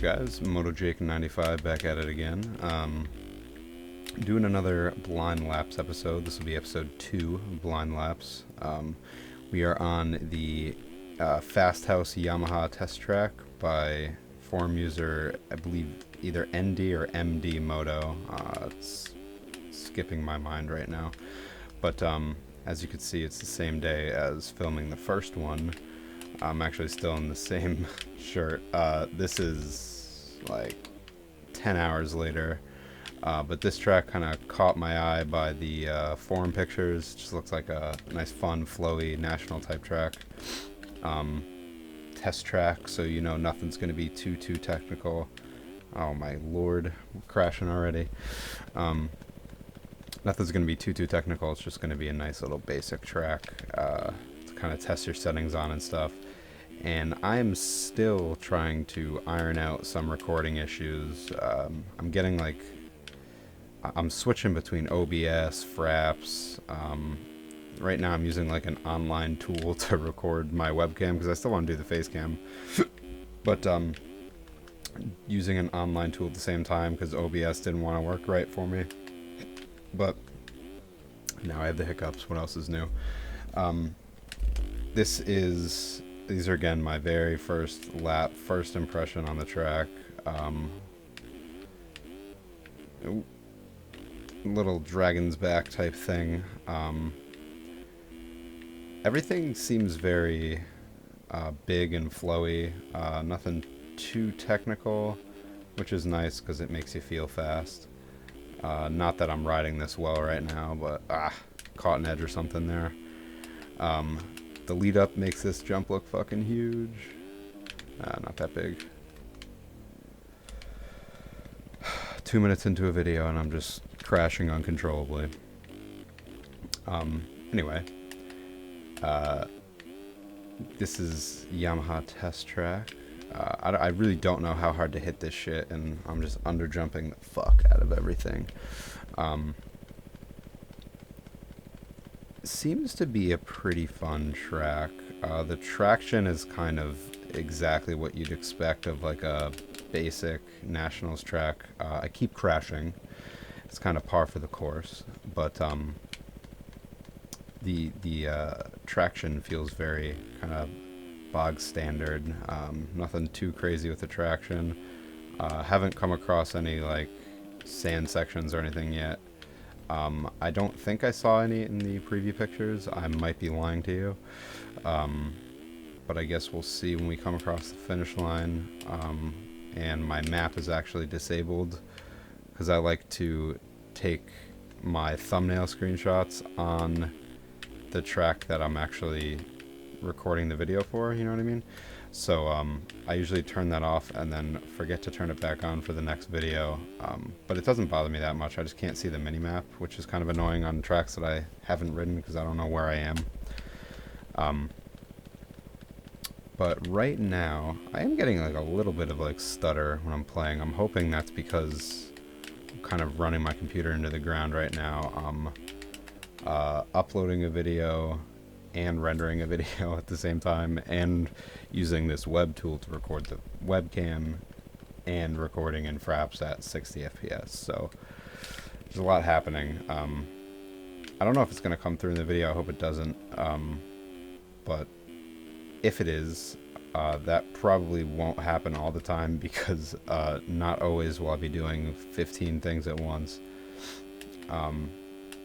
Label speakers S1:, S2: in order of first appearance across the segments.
S1: guys? MotoJake95 back at it again. Doing another Blind Laps episode. This will be episode 2 of Blind Laps. We are on the Fasthouse Yamaha test track by forum user, I believe, either ND or MD Moto. It's skipping my mind right now. But as you can see, it's the same day as filming the first one. I'm actually still in the same shirt. This is like 10 hours later. But this track kind of caught my eye by the forum pictures. Just looks like a nice, fun, flowy, national type track. Test track, so you know nothing's going to be too technical. Oh my lord, we're crashing already. Nothing's going to be too technical. It's just going to be a nice little basic track to kind of test your settings on and stuff. And I'm still trying to iron out some recording issues. I'm getting like, I'm switching between OBS, Fraps. Right now I'm using like an online tool to record my webcam because I still want to do the face cam. But using an online tool at the same time because OBS didn't want to work right for me. But now I have the hiccups. What else is new? These are again my very first lap, first impression on the track. Little dragon's back type thing. Everything seems very big and flowy. Nothing too technical, which is nice because it makes you feel fast. Not that I'm riding this well right now, but caught an edge or something there. The lead up makes this jump look fucking huge. Not that big. 2 minutes into a video and I'm just crashing uncontrollably. Anyway, this is Yamaha test track. I really don't know how hard to hit this shit, and I'm just under jumping the fuck out of everything. Seems to be a pretty fun track. The traction is kind of exactly what you'd expect of like a basic nationals track. I keep crashing. It's kind of par for the course, but the traction feels very kind of bog standard. Nothing too crazy with the traction. Haven't come across any like sand sections or anything yet. I don't think I saw any in the preview pictures. I might be lying to you. But I guess we'll see when we come across the finish line. And my map is actually disabled because I like to take my thumbnail screenshots on the track that I'm actually recording the video for, you know what I mean? So I usually turn that off and then forget to turn it back on for the next video. But it doesn't bother me that much. I just can't see the mini-map, which is kind of annoying on tracks that I haven't ridden because I don't know where I am. But right now, I am getting like a little bit of like stutter when I'm playing. I'm hoping that's because I'm kind of running my computer into the ground right now. I'm uploading a video and rendering a video at the same time, and using this web tool to record the webcam and recording in Fraps at 60 FPS. So there's a lot happening. I don't know if it's going to come through in the video. I hope it doesn't. But if it is, that probably won't happen all the time because not always will I be doing 15 things at once.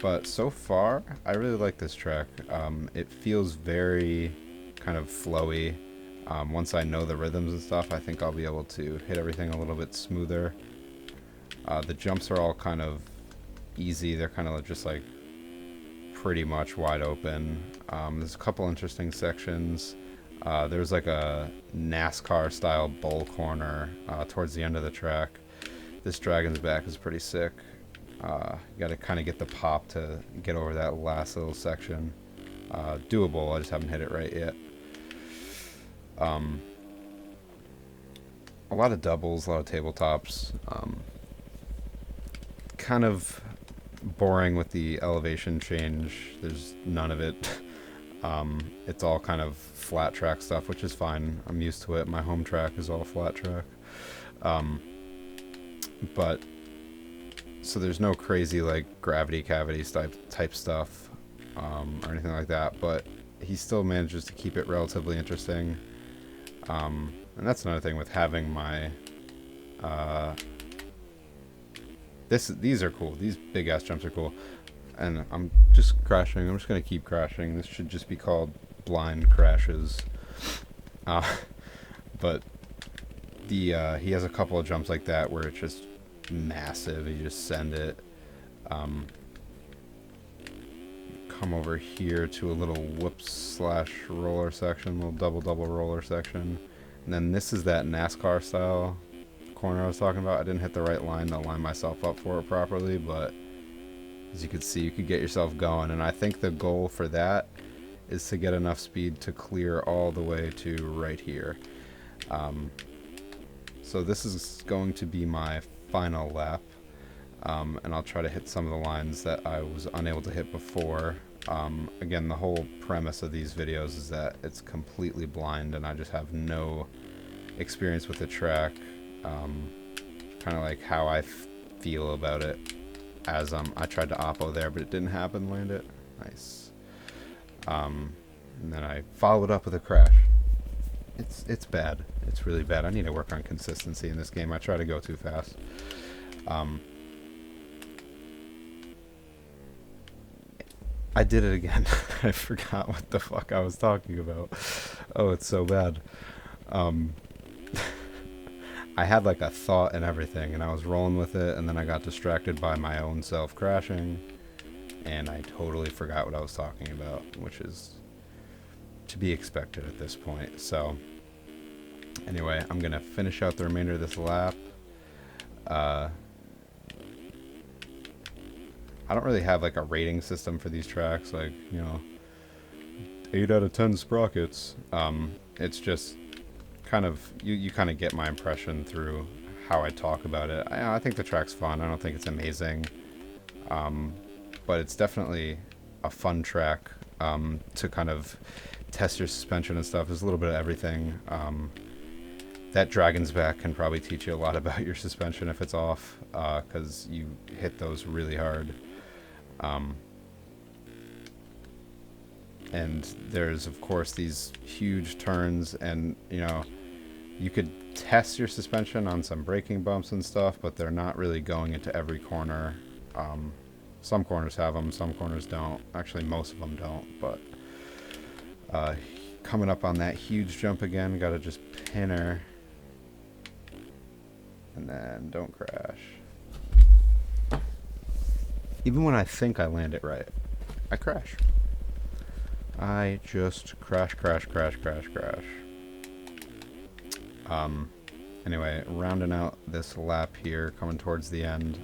S1: But so far, I really like this track. It feels very kind of flowy. Once I know the rhythms and stuff, I think I'll be able to hit everything a little bit smoother. The jumps are all kind of easy. They're kind of just like pretty much wide open. There's a couple interesting sections. There's like a NASCAR style bowl corner towards the end of the track. This dragon's back is pretty sick. You gotta kind of get the pop to get over that last little section. Doable, I just haven't hit it right yet. A lot of doubles, a lot of tabletops. Kind of boring with the elevation change. There's none of it. It's all kind of flat track stuff, which is fine. I'm used to it. My home track is all flat track. Um, but so there's no crazy like gravity cavities type stuff or anything like that, but he still manages to keep it relatively interesting. And that's another thing with having my these are cool. These big ass jumps are cool. And I'm just crashing. I'm just gonna keep crashing. This should just be called blind crashes. But the he has a couple of jumps like that where it's just massive. You just send it. Come over here to a little whoops / roller section, little double roller section, and then this is that NASCAR style corner I was talking about. I didn't hit the right line to line myself up for it properly, but as you can see, you could get yourself going, and I think the goal for that is to get enough speed to clear all the way to right here. So this is going to be my final lap, and I'll try to hit some of the lines that I was unable to hit before. Again, the whole premise of these videos is that it's completely blind and I just have no experience with the track, kind of like how I feel about it as I tried to oppo there, but it didn't happen. Land it. Nice. And then I followed up with a crash. It's bad. It's really bad. I need to work on consistency in this game. I try to go too fast. I did it again. I forgot what the fuck I was talking about. Oh, it's so bad. I had like a thought and everything, and I was rolling with it, and then I got distracted by my own self crashing, and I totally forgot what I was talking about, which is to be expected at this point. So anyway, I'm gonna finish out the remainder of this lap. I don't really have like a rating system for these tracks, like, you know, 8 out of 10 sprockets. It's just kind of, you kind of get my impression through how I talk about it. I think the track's fun. I don't think it's amazing, but it's definitely a fun track to kind of test your suspension and stuff. There's a little bit of everything. That Dragon's Back can probably teach you a lot about your suspension if it's off, because you hit those really hard. And there's of course these huge turns, and you know, you could test your suspension on some braking bumps and stuff, but they're not really going into every corner. Some corners have them, some corners don't. Actually, most of them don't, but coming up on that huge jump again, gotta just pin her, and then don't crash. Even when I think I land it right, I crash. I just crash. Anyway, rounding out this lap here, coming towards the end.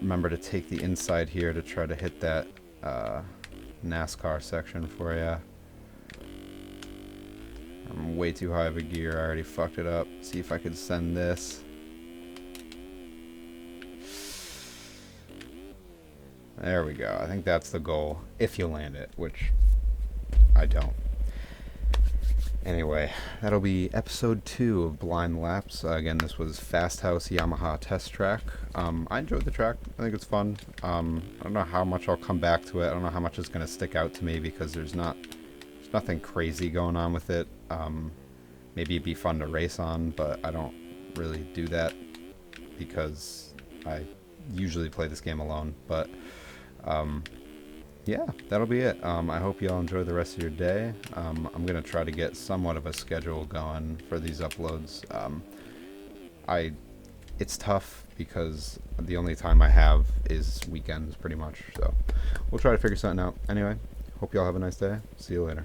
S1: Remember to take the inside here to try to hit that NASCAR section for you. I'm way too high of a gear. I already fucked it up. See if I could send this. There we go. I think that's the goal, if you land it, which I don't. Anyway, that'll be episode 2 of Blind Laps. Again, this was Fasthouse Yamaha test track. I enjoyed the track. I think it's fun. I don't know how much I'll come back to it. I don't know how much is going to stick out to me because there's nothing crazy going on with it. Maybe it'd be fun to race on, but I don't really do that because I usually play this game alone. But yeah, that'll be it. I hope you all enjoy the rest of your day. I'm going to try to get somewhat of a schedule going for these uploads. It's tough because the only time I have is weekends pretty much. So we'll try to figure something out. Anyway, hope you all have a nice day. See you later.